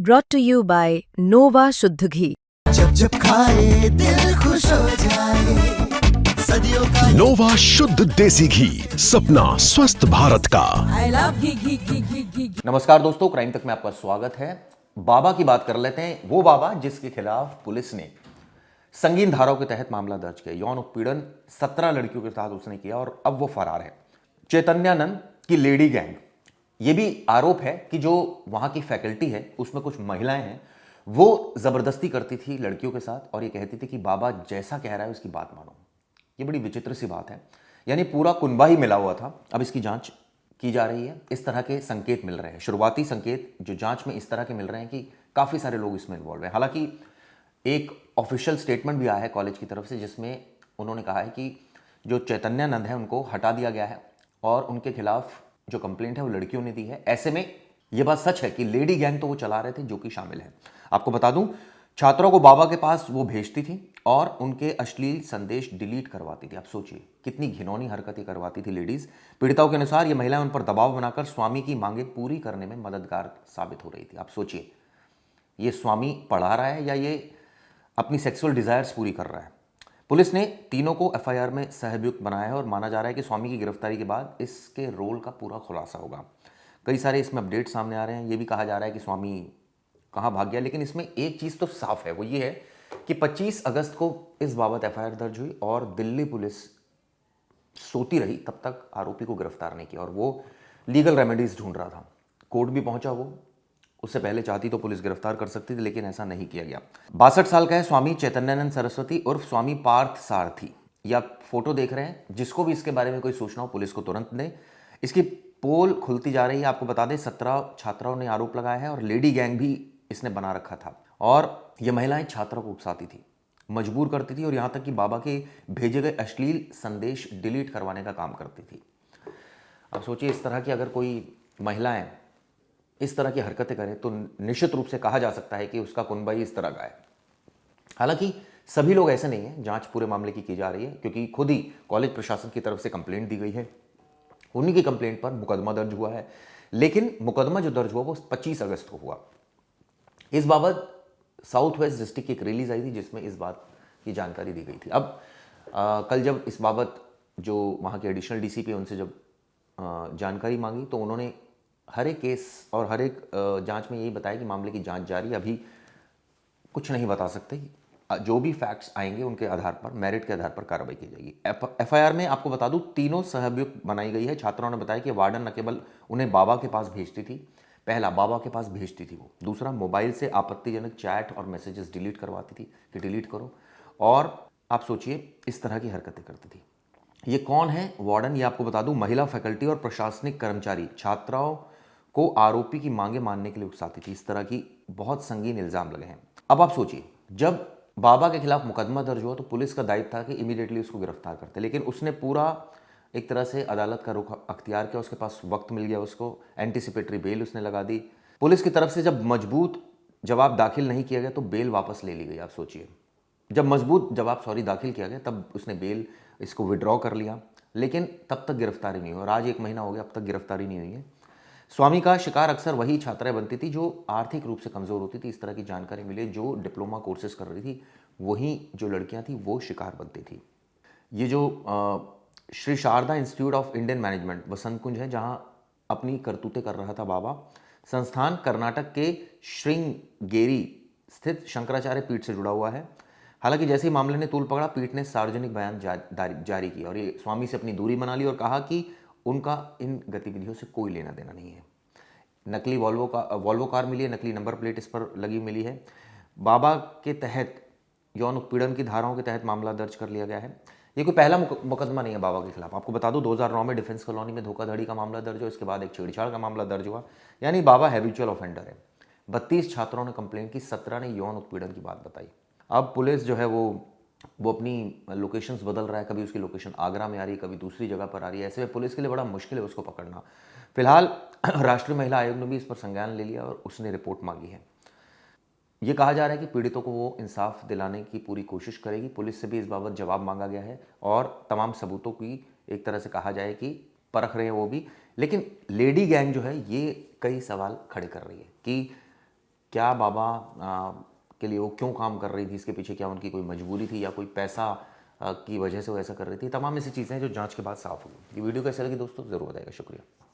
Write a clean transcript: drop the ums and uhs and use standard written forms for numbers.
brought to you by Nova शुद्ध घी। जब जब खाए दिल खुश हो जाए सदियों का नोवा शुद्ध देसी घी, सपना स्वस्थ भारत का। आई लव घी। नमस्कार दोस्तों, क्राइम तक में आपका स्वागत है। बाबा की बात कर लेते हैं। वो बाबा जिसके खिलाफ पुलिस ने संगीन धाराओं के तहत मामला दर्ज किया। यौन उत्पीड़न 17 लड़कियों के साथ उसने किया और अब वो फरार है। चैतन्यानंद की लेडी गैंग, ये भी आरोप है कि जो वहां की फैकल्टी है उसमें कुछ महिलाएं हैं, वो जबरदस्ती करती थी लड़कियों के साथ और ये कहती थी कि बाबा जैसा कह रहा है उसकी बात मानो। ये बड़ी विचित्र सी बात है, यानी पूरा कुनबा ही मिला हुआ था। अब इसकी जांच की जा रही है। इस तरह के संकेत मिल रहे हैं, शुरुआती संकेत जो जांच में इस तरह के मिल रहे हैं कि काफ़ी सारे लोग इसमें इन्वॉल्व हैं। हालांकि एक ऑफिशियल स्टेटमेंट भी आया है कॉलेज की तरफ से, जिसमें उन्होंने कहा है कि जो चैतन्यानंद है उनको हटा दिया गया है और उनके खिलाफ जो कंप्लेंट है वो लड़कियों ने दी है। ऐसे में ये बात सच है कि लेडी गैंग तो वो चला रहे थे जो कि शामिल है। आपको बता दूं, छात्रों को बाबा के पास वो भेजती थी और उनके अश्लील संदेश डिलीट करवाती थी। आप सोचिए कितनी घिनौनी हरकतें करवाती थी लेडीज। पीड़िताओं के अनुसार ये महिलाएं उन पर दबाव बनाकर स्वामी की मांगे पूरी करने में मददगार साबित हो रही थी। आप सोचिए, ये स्वामी पढ़ा रहा है या ये अपनी सेक्सुअल डिजायर्स पूरी कर रहा है। पुलिस ने तीनों को एफआईआर में सहअभियुक्त बनाया है और माना जा रहा है कि स्वामी की गिरफ्तारी के बाद इसके रोल का पूरा खुलासा होगा। कई सारे इसमें अपडेट सामने आ रहे हैं। ये भी कहा जा रहा है कि स्वामी कहाँ भाग गया, लेकिन इसमें एक चीज़ तो साफ है, वो ये है कि 25 अगस्त को इस बाबत एफआईआर दर्ज हुई और दिल्ली पुलिस सोती रही तब तक आरोपी को गिरफ्तार नहीं किया और वो लीगल रेमेडीज ढूंढ रहा था। कोर्ट भी पहुंचा वो, उससे पहले चाहती तो पुलिस गिरफ्तार कर सकती थी, लेकिन ऐसा नहीं किया गया। 62 साल का है स्वामी चैतन्यानंद सरस्वती उर्फ स्वामी पार्थ सारथी। या फोटो देख रहे हैं, जिसको भी इसके बारे में कोई सूचना हो पुलिस को तुरंत दें। इसकी पोल खुलती जा रही है। आपको बता दें 17 छात्राओं ने आरोप लगाया है और लेडी गैंग भी इसने बना रखा था और ये महिलाएं छात्रों को उकसाती थी, मजबूर करती थी और यहाँ तक कि बाबा के भेजे गए अश्लील संदेश डिलीट करवाने का काम करती थी। अब सोचिए, इस तरह की अगर कोई महिलाएं इस तरह की हरकतें करें तो निश्चित रूप से कहा जा सकता है कि उसका कुनबा ही इस तरह का है। हालांकि सभी लोग ऐसे नहीं हैं। जांच पूरे मामले की जा रही है क्योंकि खुद ही कॉलेज प्रशासन की तरफ से कंप्लेंट दी गई है। उन्हीं की कंप्लेंट पर मुकदमा दर्ज हुआ है, लेकिन मुकदमा जो दर्ज हुआ वो 25 अगस्त को हुआ। इस बाबत साउथ वेस्ट डिस्ट्रिक्ट की एक रिलीज आई थी जिसमें इस बात की जानकारी दी गई थी। अब कल जब इस बाबत जो वहाँ के एडिशनल डीसीपी उनसे जब जानकारी मांगी तो उन्होंने हर एक केस और हर एक जांच में यही बताया कि मामले की जांच जारी, अभी कुछ नहीं बता सकते। जो भी फैक्ट्स आएंगे उनके आधार पर, मेरिट के आधार पर कार्रवाई की जाएगी। एफआईआर में आपको बता दूं, तीनों सहअभियुक्त बनाई गई है। छात्राओं ने बताया कि वार्डन न केवल उन्हें बाबा के पास भेजती थी, पहला बाबा के पास भेजती थी वो, दूसरा मोबाइल से आपत्तिजनक चैट और मैसेजेस डिलीट करवाती थी कि डिलीट करो, और आप सोचिए इस तरह की हरकतें करती थी। ये कौन है वार्डन? ये आपको बता दूं, महिला फैकल्टी और प्रशासनिक कर्मचारी छात्राओं को आरोपी की मांगे मानने के लिए उकसाती थी। इस तरह की बहुत संगीन इल्जाम लगे हैं। अब आप सोचिए, जब बाबा के खिलाफ मुकदमा दर्ज हुआ तो पुलिस का दायित्व था कि इमीडिएटली उसको गिरफ्तार करते, लेकिन उसने पूरा एक तरह से अदालत का रुख अख्तियार किया। उसके पास वक्त मिल गया, उसको एंटीसिपेटरी बेल उसने लगा दी। पुलिस की तरफ से जब मजबूत जवाब दाखिल नहीं किया गया तो बेल वापस ले ली गई। आप सोचिए, जब मजबूत जवाब दाखिल किया गया तब उसने बेल इसको विड्रॉ कर लिया, लेकिन तब तक गिरफ्तारी नहीं हुई और आज 1 महीना हो गया, अब तक गिरफ्तारी नहीं हुई है। स्वामी का शिकार अक्सर वही छात्राएं बनती थी जो आर्थिक रूप से कमज़ोर होती थी। इस तरह की जानकारी मिली, जो डिप्लोमा कोर्सेज कर रही थी वही जो लड़कियां थी वो शिकार बनती थी। ये जो Shri Sharda institute of Indian management Vasant Kunj है, जहां अपनी करतूतें कर रहा था बाबा, संस्थान कर्नाटक के श्रृंगेरी स्थित शंकराचार्य पीठ से जुड़ा हुआ है। हालांकि जैसे ही मामले ने तूल पकड़ा, पीठ ने सार्वजनिक बयान जारी किया और ये स्वामी से अपनी दूरी बना ली और कहा कि उनका इन गतिविधियों से कोई लेना देना नहीं है। नकली वॉल्वो कार मिली है, नकली नंबर प्लेट इस पर लगी मिली है। बाबा के तहत यौन उत्पीड़न की धाराओं के तहत मामला दर्ज कर लिया गया है। ये कोई पहला मुकदमा नहीं है बाबा के खिलाफ। आपको बता दूं, 2009 में डिफेंस कॉलोनी में धोखाधड़ी का मामला दर्ज हुआ, इसके बाद एक छेड़छाड़ का मामला दर्ज हुआ। यानी बाबा हैबिचुअल ऑफेंडर है। 32 छात्रों ने कंप्लेंट की, 17 ने यौन उत्पीड़न की बात बताई। अब पुलिस जो है वो अपनी लोकेशंस बदल रहा है। कभी उसकी लोकेशन आगरा में आ रही है, कभी दूसरी जगह पर आ रही है। ऐसे में पुलिस के लिए बड़ा मुश्किल है उसको पकड़ना। फिलहाल राष्ट्रीय महिला आयोग ने भी इस पर संज्ञान ले लिया और उसने रिपोर्ट मांगी है। ये कहा जा रहा है कि पीड़ितों को वो इंसाफ दिलाने की पूरी कोशिश करेगी। पुलिस से भी इस बाबत जवाब मांगा गया है और तमाम सबूतों की एक तरह से कहा जाए कि परख रहे हैं वो भी। लेकिन लेडी गैंग जो है ये कई सवाल खड़े कर रही है कि क्या बाबा के लिए वो क्यों काम कर रही थी, इसके पीछे क्या उनकी कोई मजबूरी थी या कोई पैसा की वजह से वो ऐसा कर रही थी, तमाम ऐसी चीज़ें जो जांच के बाद साफ हुई। ये वीडियो कैसे लगी दोस्तों ज़रूर बताइएगा। शुक्रिया।